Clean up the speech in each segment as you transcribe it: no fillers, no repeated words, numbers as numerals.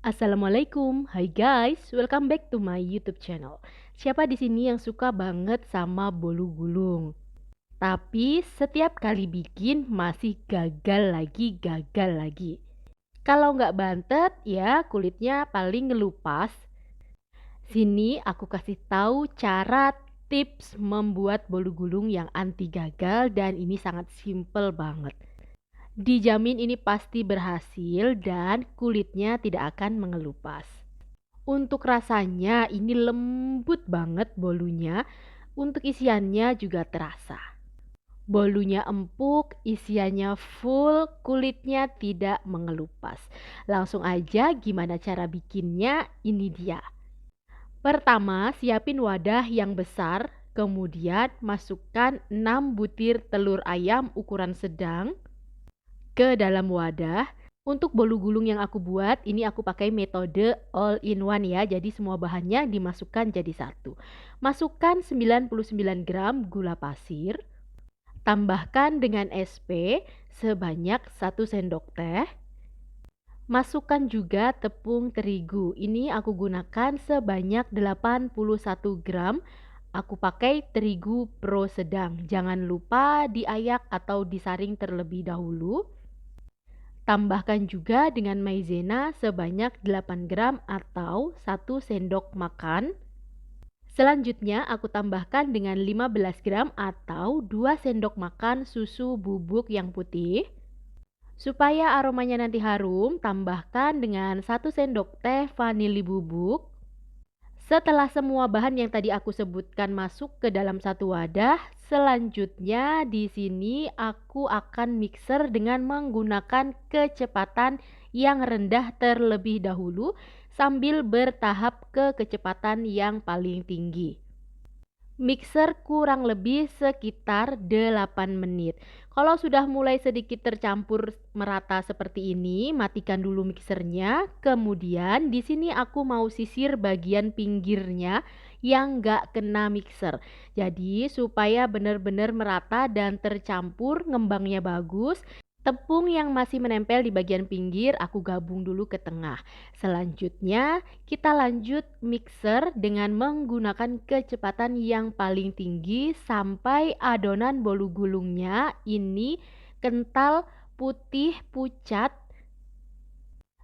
Assalamualaikum, hai guys, welcome back to my YouTube channel. Siapa di sini yang suka banget sama bolu gulung? Tapi setiap kali bikin masih gagal lagi. Kalau nggak bantet, ya kulitnya paling ngelupas. Sini aku kasih tahu cara tips membuat bolu gulung yang anti gagal dan ini sangat simple banget. Dijamin ini pasti berhasil dan kulitnya tidak akan mengelupas. Untuk rasanya ini lembut banget bolunya, untuk isiannya juga terasa. Bolunya empuk, isiannya full, kulitnya tidak mengelupas. Langsung aja gimana cara bikinnya, ini dia. Pertama, siapin wadah yang besar, kemudian masukkan 6 butir telur ayam ukuran sedang ke dalam wadah. Untuk bolu gulung yang aku buat, ini aku pakai metode all in one ya. Jadi semua bahannya dimasukkan jadi satu. Masukkan 99 gram gula pasir. Tambahkan dengan SP sebanyak 1 sendok teh. Masukkan juga tepung terigu. Ini aku gunakan sebanyak 81 gram. Aku pakai terigu pro sedang. Jangan lupa diayak atau disaring terlebih dahulu. Tambahkan juga dengan maizena sebanyak 8 gram atau 1 sendok makan. Selanjutnya aku tambahkan dengan 15 gram atau 2 sendok makan susu bubuk yang putih. Supaya aromanya nanti harum, tambahkan dengan 1 sendok teh vanili bubuk. Setelah semua bahan yang tadi aku sebutkan masuk ke dalam satu wadah, selanjutnya di sini aku akan mixer dengan menggunakan kecepatan yang rendah terlebih dahulu sambil bertahap ke kecepatan yang paling tinggi. Mixer kurang lebih sekitar 8 menit. Kalau sudah mulai sedikit tercampur merata seperti ini, matikan dulu mixernya. Kemudian di sini aku mau sisir bagian pinggirnya yang nggak kena mixer. Jadi supaya benar-benar merata dan tercampur, ngembangnya bagus. Tepung yang masih menempel di bagian pinggir aku gabung dulu ke tengah. Selanjutnya kita lanjut mixer dengan menggunakan kecepatan yang paling tinggi sampai adonan bolu gulungnya ini kental, putih, pucat,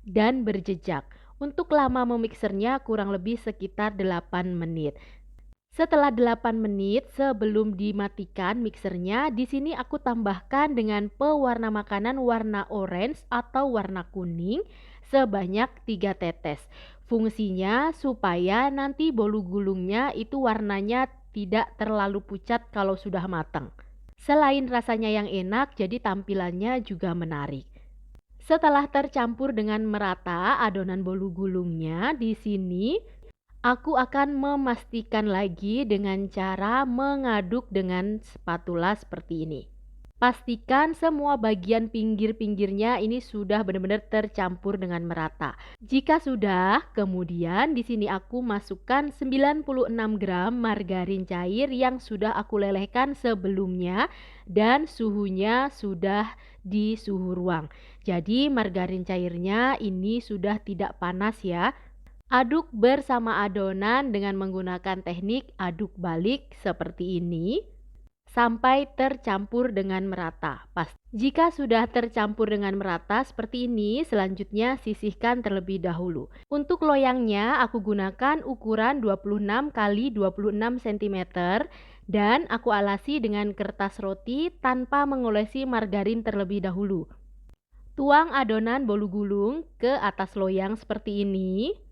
dan berjejak. Untuk lama memixernya kurang lebih sekitar 8 menit. Setelah 8 menit sebelum dimatikan mixernya, di sini aku tambahkan dengan pewarna makanan warna orange atau warna kuning sebanyak 3 tetes. Fungsinya supaya nanti bolu gulungnya itu warnanya tidak terlalu pucat kalau sudah matang. Selain rasanya yang enak, jadi tampilannya juga menarik. Setelah tercampur dengan merata adonan bolu gulungnya, di sini aku akan memastikan lagi dengan cara mengaduk dengan spatula seperti ini. Pastikan semua bagian pinggir-pinggirnya ini sudah benar-benar tercampur dengan merata. Jika sudah, kemudian di sini aku masukkan 96 gram margarin cair yang sudah aku lelehkan sebelumnya dan suhunya sudah di suhu ruang. Jadi margarin cairnya ini sudah tidak panas ya. Aduk bersama adonan dengan menggunakan teknik aduk balik seperti ini sampai tercampur dengan merata. Jika sudah tercampur dengan merata seperti ini, selanjutnya sisihkan terlebih dahulu. Untuk loyangnya aku gunakan ukuran 26 x 26 cm dan aku alasi dengan kertas roti tanpa mengolesi margarin terlebih dahulu. Tuang adonan bolu gulung ke atas loyang seperti ini.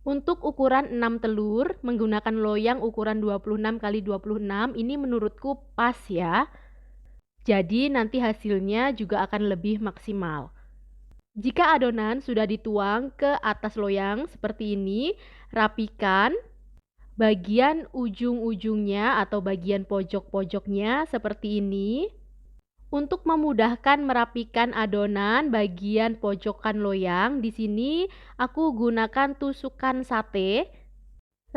Untuk ukuran 6 telur menggunakan loyang ukuran 26 x 26 ini menurutku pas ya. Jadi nanti hasilnya juga akan lebih maksimal. Jika adonan sudah dituang ke atas loyang seperti ini, rapikan bagian ujung-ujungnya atau bagian pojok-pojoknya seperti ini. Untuk memudahkan merapikan adonan bagian pojokan loyang, di sini aku gunakan tusukan sate.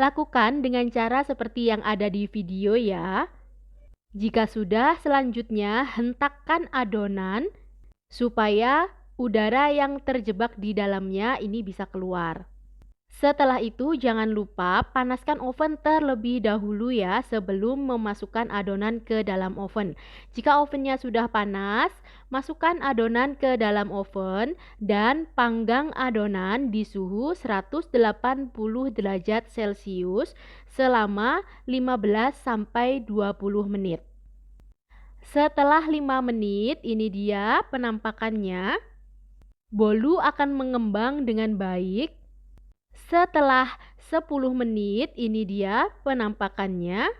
Lakukan dengan cara seperti yang ada di video ya. Jika sudah, selanjutnya hentakkan adonan supaya udara yang terjebak di dalamnya ini bisa keluar. Setelah itu jangan lupa panaskan oven terlebih dahulu ya sebelum memasukkan adonan ke dalam oven. Jika ovennya sudah panas, masukkan adonan ke dalam oven dan panggang adonan di suhu 180 derajat Celcius selama 15 sampai 20 menit. Setelah 5 menit, ini dia penampakannya. Bolu akan mengembang dengan baik. Setelah 10 menit, ini dia penampakannya.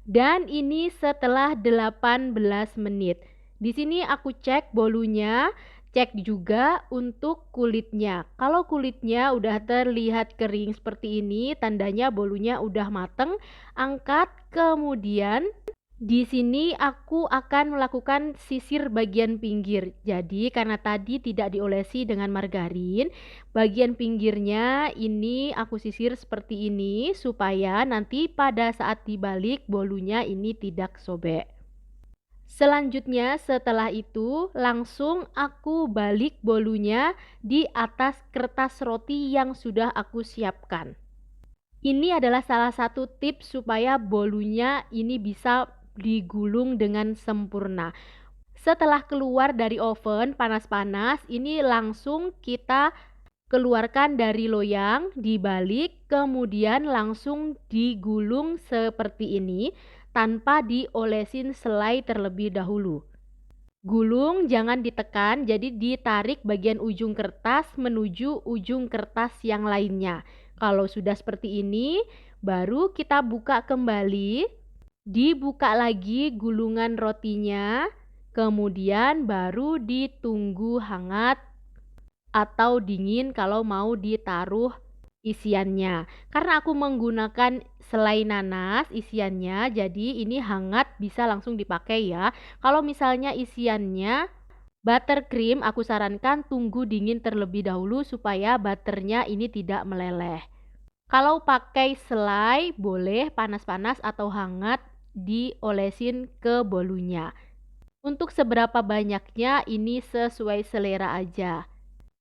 Dan ini setelah 18 menit. Di sini aku cek bolunya, cek juga untuk kulitnya. Kalau kulitnya udah terlihat kering seperti ini, tandanya bolunya udah mateng. Angkat, kemudian di sini aku akan melakukan sisir bagian pinggir. Jadi karena tadi tidak diolesi dengan margarin, bagian pinggirnya ini aku sisir seperti ini supaya nanti pada saat dibalik bolunya ini tidak sobek. Selanjutnya setelah itu langsung aku balik bolunya di atas kertas roti yang sudah aku siapkan. Ini adalah salah satu tips supaya bolunya ini bisa digulung dengan sempurna. Setelah keluar dari oven panas-panas, ini langsung kita keluarkan dari loyang, dibalik, kemudian langsung digulung seperti ini tanpa diolesin selai terlebih dahulu. Gulung jangan ditekan, jadi ditarik bagian ujung kertas menuju ujung kertas yang lainnya. Kalau sudah seperti ini, baru kita buka kembali, dibuka lagi gulungan rotinya, kemudian baru ditunggu hangat atau dingin kalau mau ditaruh isiannya. Karena aku menggunakan selai nanas isiannya, jadi ini hangat bisa langsung dipakai ya. Kalau misalnya isiannya buttercream, aku sarankan tunggu dingin terlebih dahulu supaya butternya ini tidak meleleh. Kalau pakai selai boleh panas-panas atau hangat diolesin ke bolunya. Untuk seberapa banyaknya ini sesuai selera aja.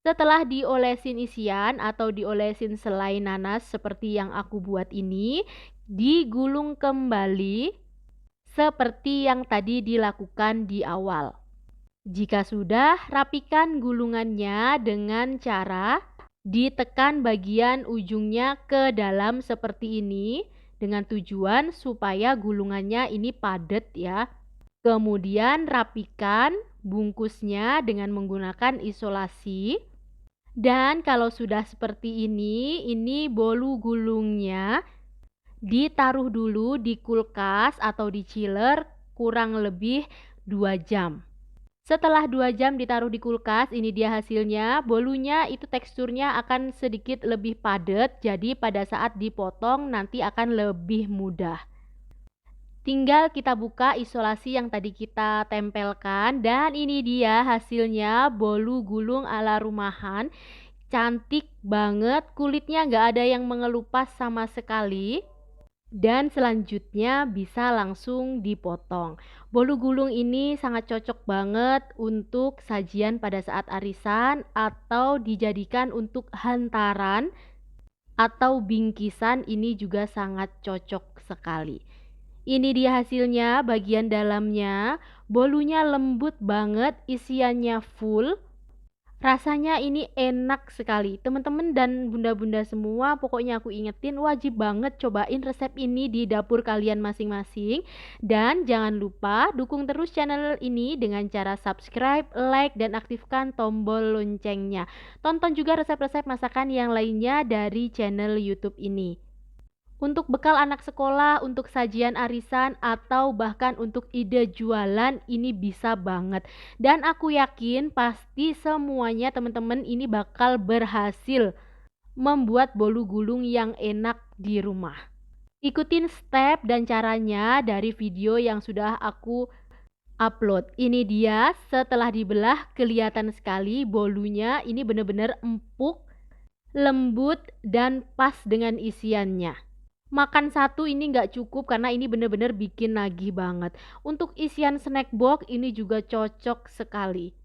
Setelah diolesin isian atau diolesin selai nanas seperti yang aku buat ini, digulung kembali seperti yang tadi dilakukan di awal. Jika sudah, rapikan gulungannya dengan cara ditekan bagian ujungnya ke dalam seperti ini dengan tujuan supaya gulungannya ini padat ya. Kemudian rapikan bungkusnya dengan menggunakan isolasi. Dan kalau sudah seperti ini bolu gulungnya ditaruh dulu di kulkas atau di chiller kurang lebih 2 jam. Setelah 2 jam ditaruh di kulkas, ini dia hasilnya. Bolunya itu teksturnya akan sedikit lebih padat, jadi pada saat dipotong nanti akan lebih mudah. Tinggal kita buka isolasi yang tadi kita tempelkan dan ini dia hasilnya bolu gulung ala rumahan. Cantik banget, kulitnya nggak ada yang mengelupas sama sekali. Dan selanjutnya bisa langsung dipotong. Bolu gulung ini sangat cocok banget untuk sajian pada saat arisan atau dijadikan untuk hantaran atau bingkisan, ini juga sangat cocok sekali. Ini dia hasilnya, bagian dalamnya bolunya lembut banget, isiannya full. Rasanya ini enak sekali. Teman-teman dan bunda-bunda semua, pokoknya aku ingetin wajib banget cobain resep ini di dapur kalian masing-masing. Dan jangan lupa dukung terus channel ini dengan cara subscribe, like, dan aktifkan tombol loncengnya. Tonton juga resep-resep masakan yang lainnya dari channel YouTube ini. Untuk bekal anak sekolah, untuk sajian arisan, atau bahkan untuk ide jualan, ini bisa banget. Dan aku yakin pasti semuanya teman-teman ini bakal berhasil membuat bolu gulung yang enak di rumah. Ikutin step dan caranya dari video yang sudah aku upload. Ini dia, setelah dibelah kelihatan sekali bolunya ini benar-benar empuk, lembut, dan pas dengan isiannya. Makan satu ini nggak cukup karena ini bener-bener bikin nagih banget. Untuk isian snack box ini juga cocok sekali.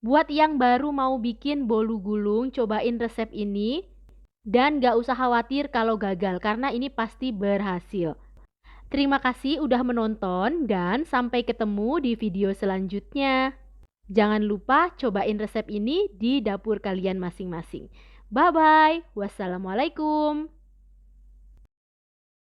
Buat yang baru mau bikin bolu gulung, cobain resep ini dan gak usah khawatir kalau gagal karena ini pasti berhasil. Terima kasih udah menonton dan sampai ketemu di video selanjutnya. Jangan lupa cobain resep ini di dapur kalian masing-masing. Bye bye. Wassalamualaikum.